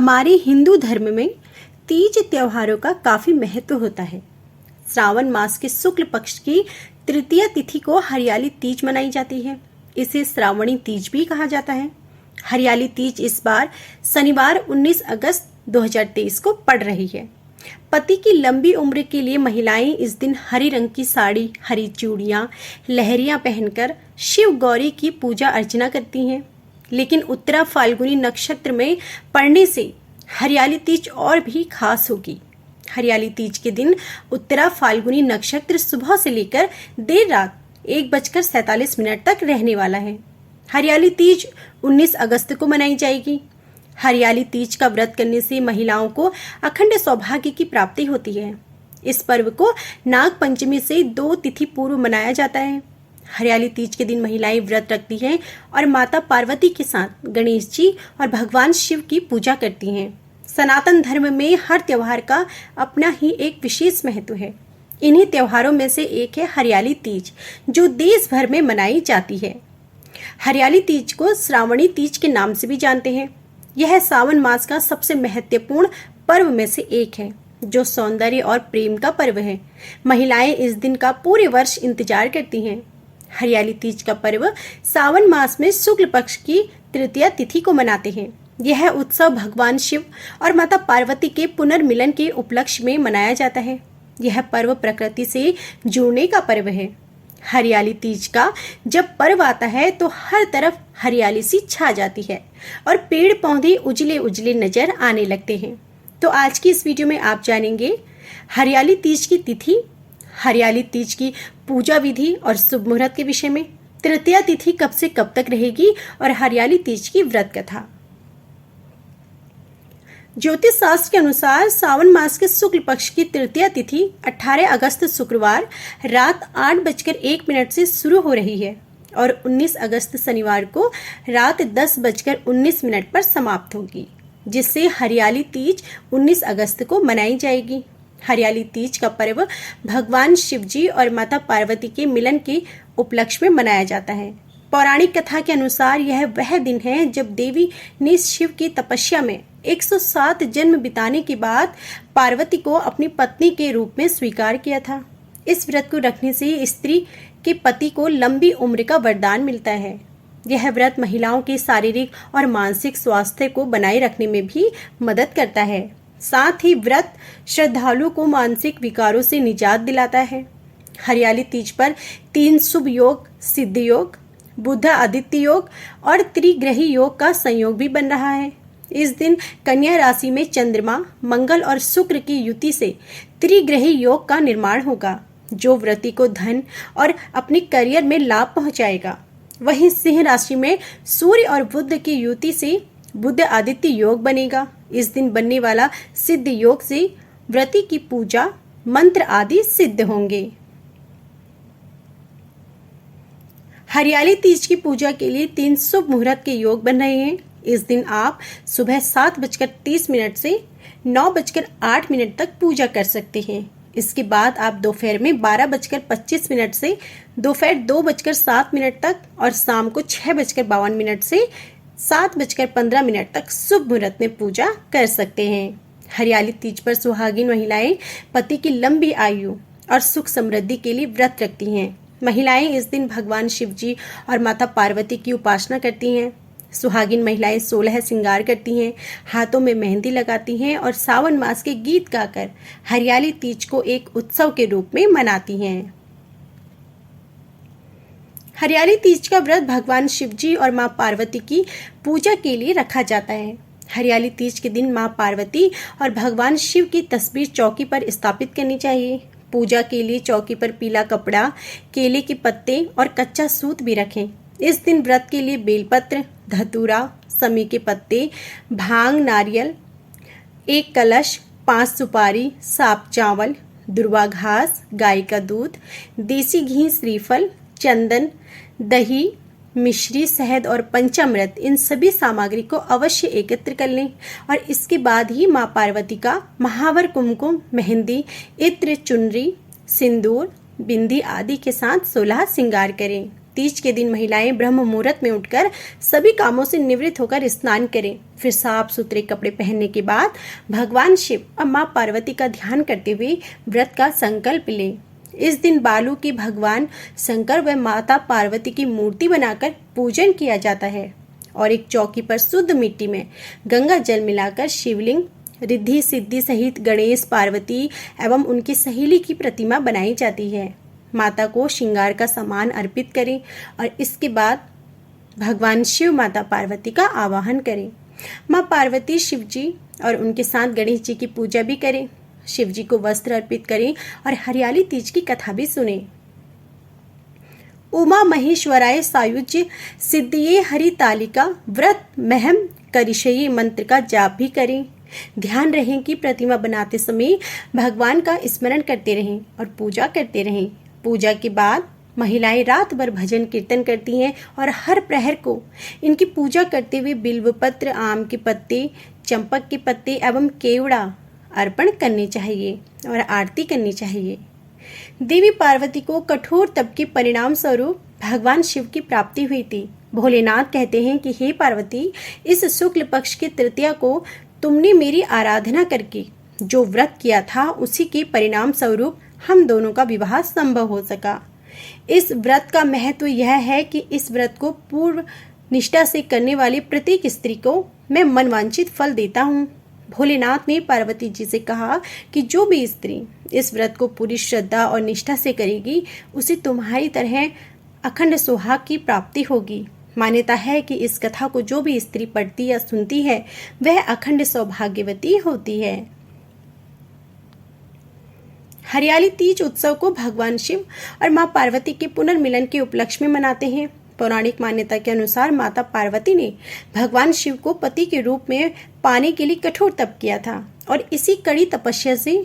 हमारे हिंदू धर्म में तीज त्योहारों का काफी महत्व होता है। श्रावण मास के शुक्ल पक्ष की तृतीया तिथि को हरियाली तीज मनाई जाती है। इसे श्रावणी तीज भी कहा जाता है। हरियाली तीज इस बार शनिवार 19 अगस्त 2023 को पड़ रही है। पति की लंबी उम्र के लिए महिलाएं इस दिन हरी रंग की साड़ी, हरी चूड़ियां, लहरियां पहनकर शिव गौरी की पूजा अर्चना करती हैं। लेकिन उत्तरा फाल्गुनी नक्षत्र में पड़ने से हरियाली तीज और भी खास होगी। हरियाली तीज के दिन उत्तरा फाल्गुनी नक्षत्र सुबह से लेकर देर रात 1:47 तक रहने वाला है। हरियाली तीज 19 अगस्त को मनाई जाएगी। हरियाली तीज का व्रत करने से महिलाओं को अखंड सौभाग्य की प्राप्ति होती है। इस पर्व को नाग पंचमी से 2 तिथि पूर्व मनाया जाता है। हरियाली तीज के दिन महिलाएं व्रत रखती हैं और माता पार्वती के साथ गणेश जी और भगवान शिव की पूजा करती हैं। सनातन धर्म में हर त्योहार का अपना ही एक विशेष महत्व है। इन्हीं त्योहारों में से एक है हरियाली तीज, जो देश भर में मनाई जाती है। हरियाली तीज को श्रावणी तीज के नाम से भी जानते हैं। यह सावन मास का सबसे महत्वपूर्ण पर्व में से एक है, जो सौंदर्य और प्रेम का पर्व है। महिलाएं इस दिन का पूरे वर्ष इंतजार करती हैं। हरियाली तीज का पर्व सावन मास में शुक्ल पक्ष की तृतीया तिथि को मनाते हैं। यह उत्सव भगवान शिव और माता पार्वती के पुनर्मिलन के उपलक्ष्य में मनाया जाता है। यह पर्व प्रकृति से जुड़ने का पर्व है। हरियाली तीज का जब पर्व आता है तो हर तरफ हरियाली सी छा जाती है और पेड़ पौधे उजले उजले नजर आने लगते हैं। तो आज की इस वीडियो में आप जानेंगे हरियाली तीज की तिथि, हरियाली तीज की पूजा विधि और शुभ मुहूर्त के विषय में, तृतीया तिथि कब से कब तक रहेगी और हरियाली तीज की व्रत कथा। ज्योतिष शास्त्र के अनुसार सावन मास के शुक्ल पक्ष की तृतीया तिथि 18 अगस्त शुक्रवार रात 8:01 से शुरू हो रही है और 19 अगस्त शनिवार को रात 10:19 पर समाप्त होगी, जिससे हरियाली तीज 19 अगस्त को मनाई जाएगी। हरियाली तीज का पर्व भगवान शिव जी और माता पार्वती के मिलन के उपलक्ष्य में मनाया जाता है। पौराणिक कथा के अनुसार यह वह दिन है जब देवी ने शिव की तपस्या में 107 जन्म बिताने के बाद पार्वती को अपनी पत्नी के रूप में स्वीकार किया था। इस व्रत को रखने से स्त्री के पति को लंबी उम्र का वरदान मिलता है। यह व्रत महिलाओं के शारीरिक और मानसिक स्वास्थ्य को बनाए रखने में भी मदद करता है। साथ ही व्रत श्रद्धालुओं को मानसिक विकारों से निजात दिलाता है। हरियाली तीज पर 3 शुभ योग, सिद्ध योग, बुध आदित्य योग और त्रिग्रही योग का संयोग भी बन रहा है। इस दिन कन्या राशि में चंद्रमा, मंगल और शुक्र की युति से त्रिग्रही योग का निर्माण होगा, जो व्रती को धन और अपने करियर में लाभ पहुंचाएगा। वहीं सिंह राशि में सूर्य और बुध की युति से बुध आदित्य योग बनेगा। इस दिन बनने वाला सिद्ध योग से व्रती की पूजा, मंत्र आदि सिद्ध होंगे। हरियाली तीज की पूजा के लिए 3 शुभ मुहूर्त के योग बन रहे हैं। इस दिन आप सुबह 7:30 से 9:08 तक पूजा कर सकते हैं। इसके बाद आप दोपहर में 12:25 से दोपहर 2:07 तक और शाम को 6:52 से 7:15 तक शुभ मुहूर्त में पूजा कर सकते हैं। हरियाली तीज पर सुहागिन महिलाएं पति की लंबी आयु और सुख समृद्धि के लिए व्रत रखती हैं। महिलाएं इस दिन भगवान शिव जी और माता पार्वती की उपासना करती हैं। सुहागिन महिलाएं 16 श्रृंगार करती हैं, हाथों में मेहंदी लगाती हैं और सावन मास के गीत गाकर हरियाली तीज को एक उत्सव के रूप में मनाती हैं। हरियाली तीज का व्रत भगवान शिव जी और मां पार्वती की पूजा के लिए रखा जाता है। हरियाली तीज के दिन मां पार्वती और भगवान शिव की तस्वीर चौकी पर स्थापित करनी चाहिए। पूजा के लिए चौकी पर पीला कपड़ा, केले के पत्ते और कच्चा सूत भी रखें। इस दिन व्रत के लिए बेलपत्र, धतूरा, समी के पत्ते, भांग, नारियल, 1 कलश, 5 सुपारी, साफ चावल, दुर्वा घास, गाय का दूध, देसी घी, श्रीफल, चंदन, दही, मिश्री, शहद और पंचामृत, इन सभी सामग्री को अवश्य एकत्र कर लें और इसके बाद ही मां पार्वती का महावर, कुमकुम, मेहंदी, इत्र, चुनरी, सिंदूर, बिंदी आदि के साथ 16 श्रृंगार करें। तीज के दिन महिलाएं ब्रह्म मुहूर्त में उठकर सभी कामों से निवृत्त होकर स्नान करें। फिर साफ सुथरे कपड़े पहनने के बाद भगवान शिव और मां पार्वती का ध्यान करते हुए व्रत का संकल्प लें। इस दिन बालू की भगवान शंकर व माता पार्वती की मूर्ति बनाकर पूजन किया जाता है और एक चौकी पर शुद्ध मिट्टी में गंगा जल मिलाकर शिवलिंग, रिद्धि सिद्धि सहित गणेश, पार्वती एवं उनकी सहेली की प्रतिमा बनाई जाती है। माता को श्रृंगार का सामान अर्पित करें और इसके बाद भगवान शिव, माता पार्वती का आवाहन करें। माँ पार्वती, शिव जी और उनके साथ गणेश जी की पूजा भी करें। शिव जी को वस्त्र अर्पित करें और हरियाली तीज की कथा भी सुने। उमा महेश्वराय सायुज्य सिद्धिये हरि तालिका व्रत महम करिष्ये मंत्र का जाप भी करें। ध्यान रहें कि प्रतिमा बनाते समय भगवान का स्मरण करते रहें और पूजा करते रहें। पूजा के बाद महिलाएं रात भर भजन कीर्तन करती हैं और हर प्रहर को इनकी पूजा करते हुए बिल्वपत्र, आम के पत्ते, चंपक के पत्ते एवं केवड़ा अर्पण करने चाहिए और आरती करनी चाहिए। देवी पार्वती को कठोर तप के परिणाम स्वरूप भगवान शिव की प्राप्ति हुई थी। भोलेनाथ कहते हैं कि हे पार्वती, इस शुक्ल पक्ष की तृतीया को तुमने मेरी आराधना करके जो व्रत किया था उसी के परिणाम स्वरूप हम दोनों का विवाह संभव हो सका। इस व्रत का महत्व यह है कि इस व्रत को पूर्ण निष्ठा से करने वाली प्रत्येक स्त्री को मैं मनवांछित फल देता हूँ। भोलेनाथ ने पार्वती जी से कहा कि जो भी स्त्री इस व्रत को पूरी श्रद्धा और निष्ठा से करेगी उसे तुम्हारी तरह अखंड सुहाग की प्राप्ति होगी। मान्यता है कि इस कथा को जो भी स्त्री पढ़ती या सुनती है वह अखंड सौभाग्यवती होती है। हरियाली तीज उत्सव को भगवान शिव और मां पार्वती के पुनर्मिलन के उपलक्ष्य में मनाते हैं। पौराणिक मान्यता के अनुसार माता पार्वती ने भगवान शिव को पति के रूप में पाने के लिए कठोर तप किया था और इसी कड़ी तपस्या से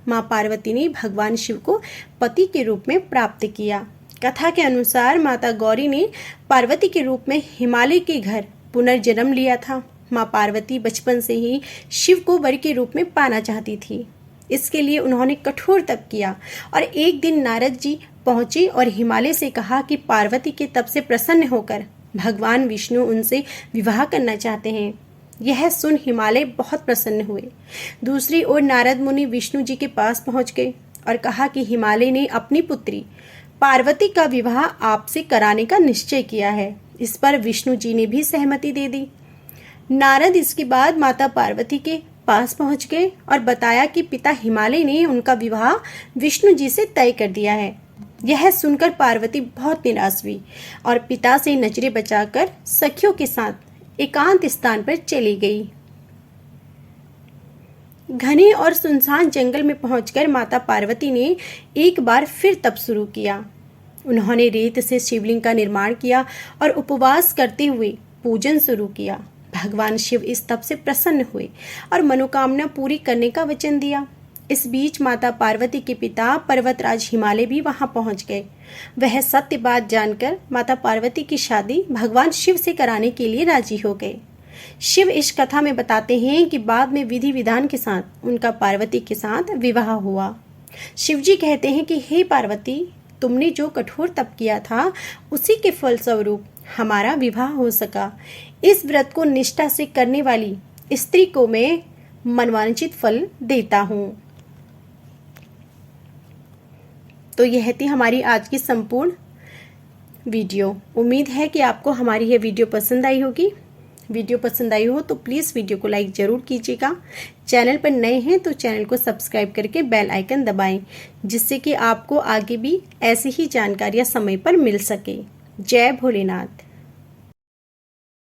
मां पार्वती ने भगवान शिव को पति के रूप में प्राप्त किया। कथा के अनुसार माता गौरी ने पार्वती के रूप में हिमालय के घर पुनर्जन्म लिया था। मां पार्वती बचपन से ही शिव को वर के रूप में पाना चाहती थी। इसके लिए उन्होंने कठोर तप किया और एक दिन नारद जी पहुंचे और हिमालय से कहा कि पार्वती के तप से प्रसन्न होकर भगवान विष्णु उनसे विवाह करना चाहते हैं। यह सुन हिमालय बहुत प्रसन्न हुए। दूसरी ओर नारद मुनि विष्णु जी के पास पहुंच गए और कहा कि हिमालय ने अपनी पुत्री पार्वती का विवाह आपसे कराने का निश्चय किया है। इस पर विष्णु जी ने भी सहमति दे दी। नारद इसके बाद माता पार्वती के पास पहुंच गए और बताया कि पिता हिमालय ने उनका विवाह विष्णु जी से तय कर दिया है। यह सुनकर पार्वती बहुत निराश हुई और पिता से नजरें बचाकर सखियों के साथ एकांत स्थान पर चली गई। घने और सुनसान जंगल में पहुंचकर माता पार्वती ने एक बार फिर तप शुरू किया। उन्होंने रेत से शिवलिंग का निर्माण किया और उपवास करते हुए पूजन शुरू किया। भगवान शिव इस तप से प्रसन्न हुए और मनोकामना पूरी करने का वचन दिया। इस बीच माता पार्वती के पिता पर्वतराज हिमालय भी वहां पहुंच गए। वह सत्य बात जानकर माता पार्वती की शादी भगवान शिव से कराने के लिए राजी हो गए। शिव इस कथा में बताते हैं कि बाद में विधि विधान के साथ उनका पार्वती के साथ विवाह हुआ। शिव जी कहते हैं कि हे पार्वती, तुमने जो कठोर तप किया था उसी के फलस्वरूप हमारा विवाह हो सका। इस व्रत को निष्ठा से करने वाली स्त्री को मैं मनवांछित फल देता हूँ। तो यह थी हमारी आज की संपूर्ण वीडियो। उम्मीद है कि आपको हमारी यह वीडियो पसंद आई होगी। वीडियो पसंद आई हो तो प्लीज़ वीडियो को लाइक ज़रूर कीजिएगा। चैनल पर नए हैं तो चैनल को सब्सक्राइब करके बेल आइकन दबाएं, जिससे कि आपको आगे भी ऐसी ही जानकारियाँ समय पर मिल सके। जय भोलेनाथ।